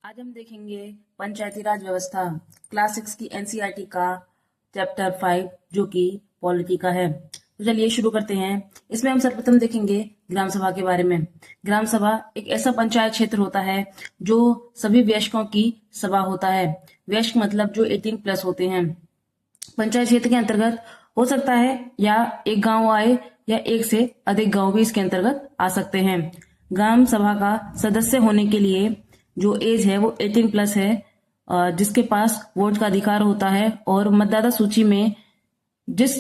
आज हम देखेंगे पंचायती राज व्यवस्था क्लास 6 की एनसीईआरटी का चैप्टर 5 जो कि पॉलिटी का है। तो चलिए शुरू करते हैं। इसमें हम सर्वप्रथम देखेंगे ग्राम सभा के बारे में। ग्राम सभा एक ऐसा पंचायत क्षेत्र होता है जो सभी वयस्कों की सभा होता है। वयस्क मतलब जो 18+ होते हैं। पंचायत क्षेत्र के अंतर्गत हो सकता है या एक गांव आए या एक से अधिक गांव भी इसके अंतर्गत आ सकते हैं। ग्राम सभा का सदस्य होने के लिए जो एज है वो 18+ है, जिसके पास वोट का अधिकार होता है और मतदाता सूची में जिस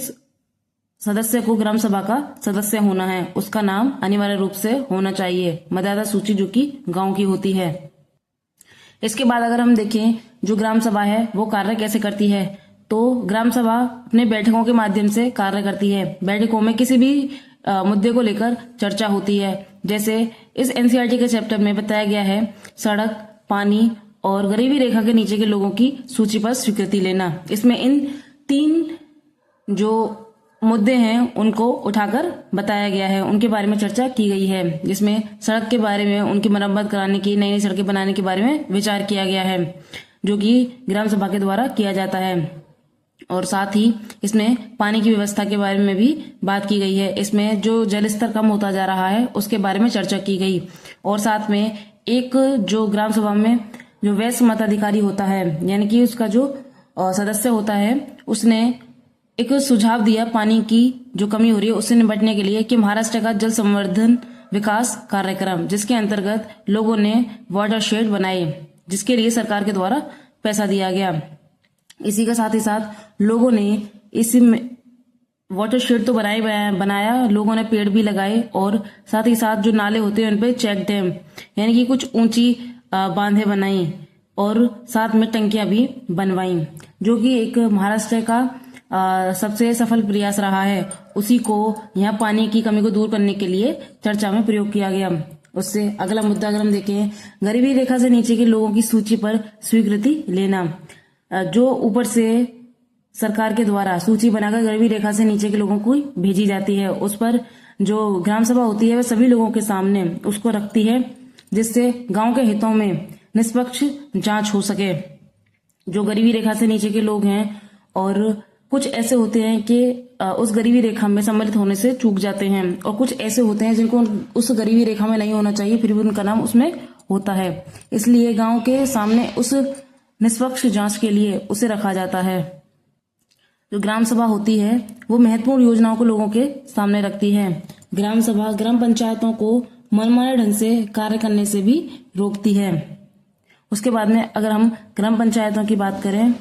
सदस्य को ग्राम सभा का सदस्य होना है उसका नाम अनिवार्य रूप से होना चाहिए। मतदाता सूची जो कि गांव की होती है। इसके बाद अगर हम देखें जो ग्राम सभा है वो कार्य कैसे करती है, तो ग्राम सभा अपने बैठकों के माध्यम से कार्य करती है। बैठकों में किसी भी मुद्दे को लेकर चर्चा होती है। जैसे इस एनसीईआरटी के चैप्टर में बताया गया है सड़क, पानी और गरीबी रेखा के नीचे के लोगों की सूची पर स्वीकृति लेना। इसमें इन 3 जो मुद्दे हैं उनको उठाकर बताया गया है, उनके बारे में चर्चा की गई है। जिसमें सड़क के बारे में, उनकी मरम्मत कराने की, नई नई सड़कें बनाने के बारे में विचार किया गया है जो कि ग्राम सभा के द्वारा किया जाता है। और साथ ही इसमें पानी की व्यवस्था के बारे में भी बात की गई है। इसमें जो जल स्तर कम होता जा रहा है उसके बारे में चर्चा की गई। और साथ में एक जो ग्राम सभा में जो वयस्क मताधिकारी होता है यानी कि उसका जो सदस्य होता है उसने एक सुझाव दिया पानी की जो कमी हो रही है उससे निपटने के लिए कि महाराष्ट्र का जल संवर्धन विकास कार्यक्रम, जिसके अंतर्गत लोगों ने वाटर शेड बनाए जिसके लिए सरकार के द्वारा पैसा दिया गया। इसी के साथ ही साथ लोगों ने इस वाटर शेड तो बनाया, लोगों ने पेड़ भी लगाए और साथ ही साथ जो नाले होते हैं उन पे चेक डैम यानी कि कुछ ऊंची बांधें बनाई और साथ में टंकियां भी बनवाई, जो कि एक महाराष्ट्र का सबसे सफल प्रयास रहा है। उसी को यहाँ पानी की कमी को दूर करने के लिए चर्चा में प्रयोग किया गया। उससे अगला मुद्दा अगर हम देखें, गरीबी रेखा से नीचे के लोगों की सूची पर स्वीकृति लेना। जो ऊपर से सरकार के द्वारा सूची बनाकर गरीबी रेखा से नीचे के लोगों को भेजी जाती है, उस पर जो ग्राम सभा होती है वह सभी लोगों के सामने उसको रखती है जिससे गांव के हितों में निष्पक्ष जांच हो सके। जो गरीबी रेखा से नीचे के लोग हैं और कुछ ऐसे होते हैं कि उस गरीबी रेखा में सम्मिलित होने से चूक जाते हैं और कुछ ऐसे होते हैं जिनको उस गरीबी रेखा में नहीं होना चाहिए फिर भी उनका नाम उसमें होता है। इसलिए गांव के सामने उस निष्पक्ष जांच के लिए उसे रखा जाता है। जो ग्राम सभा होती है वो महत्वपूर्ण योजनाओं को लोगों के सामने रखती है। ग्राम सभा ग्राम पंचायतों को मनमाने ढंग से कार्य करने से भी रोकती है। उसके बाद में अगर हम ग्राम पंचायतों की बात करें,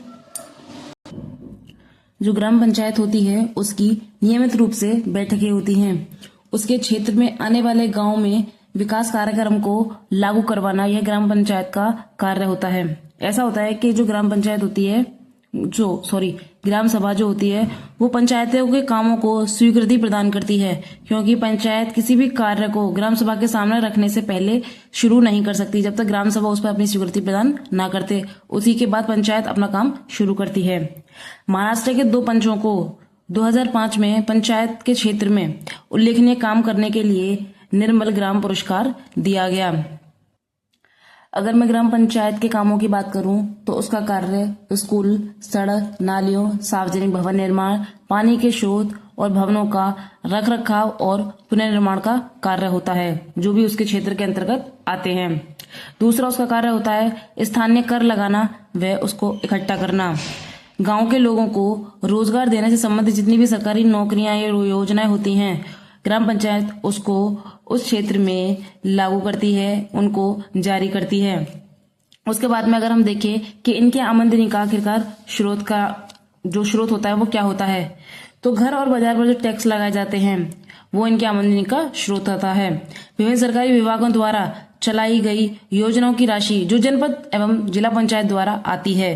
जो ग्राम पंचायत होती है उसकी नियमित रूप से बैठकें होती हैं। उसके क्षेत्र में आने वाले गांव में विकास कार्यक्रम को लागू करवाना यह ग्राम पंचायत का कार्य होता है। ऐसा होता है कि जो ग्राम पंचायत होती है ग्राम सभा जो होती है वो पंचायतों के कामों को स्वीकृति प्रदान करती है, क्योंकि पंचायत किसी भी कार्य को ग्राम सभा के सामने रखने से पहले शुरू नहीं कर सकती जब तक ग्राम सभा उस पर अपनी स्वीकृति प्रदान ना करते। उसी के बाद पंचायत अपना काम शुरू करती है। महाराष्ट्र के 2 पंचों को 2005 में पंचायत के क्षेत्र में उल्लेखनीय काम करने के लिए निर्मल ग्राम पुरस्कार दिया गया। अगर मैं ग्राम पंचायत के कामों की बात करूं तो उसका कार्य स्कूल, सड़क, नालियों, सार्वजनिक भवन निर्माण, पानी के शोध और भवनों का रखरखाव और पुनर्निर्माण का कार्य होता है जो भी उसके क्षेत्र के अंतर्गत आते हैं। दूसरा उसका कार्य होता है स्थानीय कर लगाना व उसको इकट्ठा करना। गांव के लोगों को रोजगार देने से संबंधित जितनी भी सरकारी नौकरियां या योजनाएं होती हैं ग्राम पंचायत उसको उस क्षेत्र में लागू करती है, उनको जारी करती है। उसके बाद में अगर हम देखें कि इनके आमदनी का आखिरकार स्रोत होता है वो क्या होता है, तो घर और बाजार पर जो टैक्स लगाए जाते हैं वो इनके आमदनी का स्रोत होता है। विभिन्न सरकारी विभागों द्वारा चलाई गई योजनाओं की राशि जो जनपद एवं जिला पंचायत द्वारा आती है,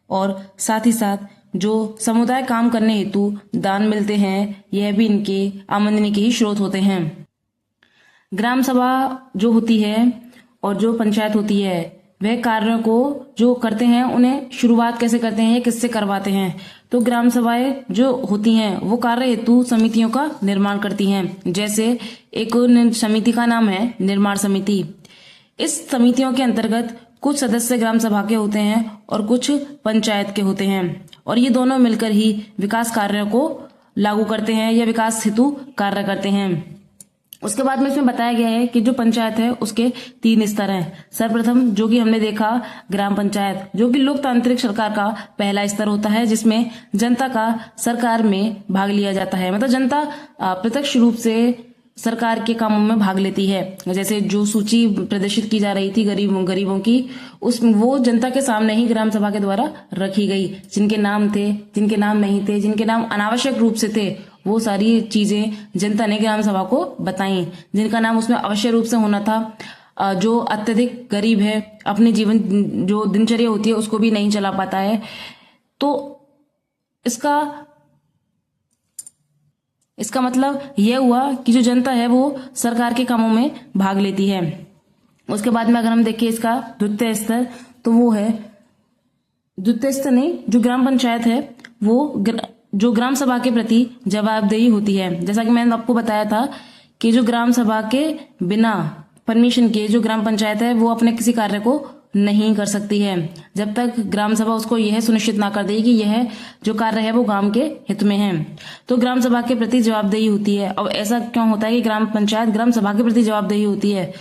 और साथ ही साथ जो समुदाय काम करने हेतु दान मिलते हैं यह भी इनके आमदनी के ही स्रोत होते हैं। ग्राम सभा जो होती है और जो पंचायत होती है वह कार्यों को जो करते हैं उन्हें शुरुआत कैसे करते हैं या किससे करवाते हैं, तो ग्राम सभाएं जो होती हैं वो कार्य हेतु समितियों का निर्माण करती हैं। जैसे एक समिति का नाम है निर्माण समिति। इस समितियों के अंतर्गत कुछ सदस्य ग्राम सभा के होते हैं और कुछ पंचायत के होते हैं, और ये दोनों मिलकर ही विकास कार्यों को लागू करते हैं या विकास हेतु कार्य करते हैं। उसके बाद में इसमें बताया गया है कि जो पंचायत है उसके 3 स्तर हैं। सर्वप्रथम जो कि हमने देखा ग्राम पंचायत, जो कि लोकतांत्रिक सरकार का पहला स्तर होता है, जिसमें जनता का सरकार में भाग लिया जाता है। मतलब जनता प्रत्यक्ष रूप से सरकार के कामों में भाग लेती है। जैसे जो सूची प्रदर्शित की जा रही थी गरीबों की, वो जनता के सामने ही ग्राम सभा के द्वारा रखी गई। जिनके नाम थे, जिनके नाम नहीं थे, जिनके नाम अनावश्यक रूप से थे, वो सारी चीजें जनता ने ग्राम सभा को बताई। जिनका नाम उसमें अवश्य रूप से होना था, जो अत्यधिक गरीब है, अपने जीवन जो दिनचर्या होती है उसको भी नहीं चला पाता है, तो इसका मतलब यह हुआ कि जो जनता है वो सरकार के कामों में भाग लेती है। उसके बाद में अगर हम देखें इसका द्वितीय स्तर, तो वो है द्वितीय स्तर नहीं, जो ग्राम पंचायत है वो जो ग्राम सभा के प्रति जवाबदेही होती है। जैसा कि मैंने आपको बताया था कि जो ग्राम सभा के बिना परमिशन के जो ग्राम पंचायत है वो अपने किसी कार्य को नहीं कर सकती है, जब तक ग्राम सभा उसको यह सुनिश्चित ना कर दे कि यह जो कार्य है वो गांव के हित में है। तो ग्राम सभा के प्रति जवाबदेही होती है। और ऐसा क्यों होता है कि ग्राम पंचायत ग्राम सभा के प्रति जवाबदेही होती है?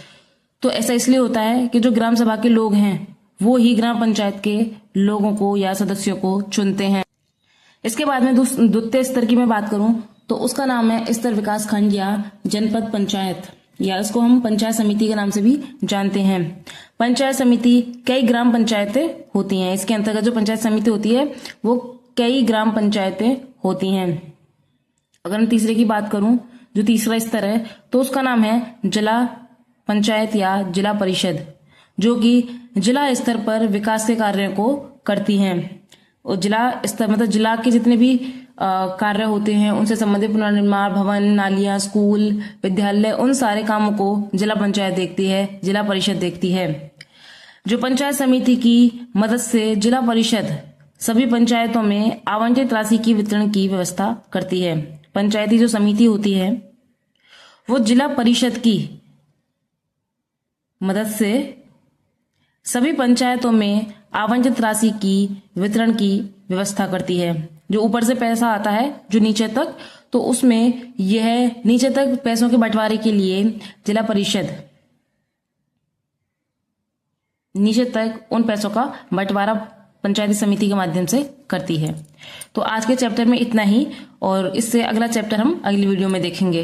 तो ऐसा इसलिए होता है कि जो ग्राम सभा के लोग हैं वो ही ग्राम पंचायत के लोगों को या सदस्यों को चुनते हैं। इसके बाद में द्वितीय स्तर की मैं बात करूं तो उसका नाम है स्तर विकास खंड या जनपद पंचायत, या इसको हम पंचायत समिति के नाम से भी जानते हैं। पंचायत समिति कई ग्राम पंचायतें होती हैं। इसके अंतर्गत जो पंचायत समिति होती है वो कई ग्राम पंचायतें होती हैं। अगर मैं तीसरे की बात करूं, जो तीसरा स्तर है, तो उसका नाम है जिला पंचायत या जिला परिषद, जो कि जिला स्तर पर विकास के कार्यों को करती हैं। और जिला स्तर मतलब जिला के जितने भी कार्य होते हैं उनसे संबंधित पुनर्निर्माण, भवन, नालियां, स्कूल, विद्यालय, उन सारे कामों को जिला पंचायत देखती है, जिला परिषद देखती है। जो पंचायत समिति की मदद से जिला परिषद सभी पंचायतों में आवंटित राशि की वितरण की व्यवस्था करती है। पंचायती जो समिति होती है वो जिला परिषद की मदद से सभी पंचायतों में आवंटित राशि की वितरण की व्यवस्था करती है। जो ऊपर से पैसा आता है जो नीचे तक, तो उसमें यह नीचे तक पैसों के बंटवारे के लिए जिला परिषद नीचे तक उन पैसों का बंटवारा पंचायती समिति के माध्यम से करती है। तो आज के चैप्टर में इतना ही, और इससे अगला चैप्टर हम अगली वीडियो में देखेंगे।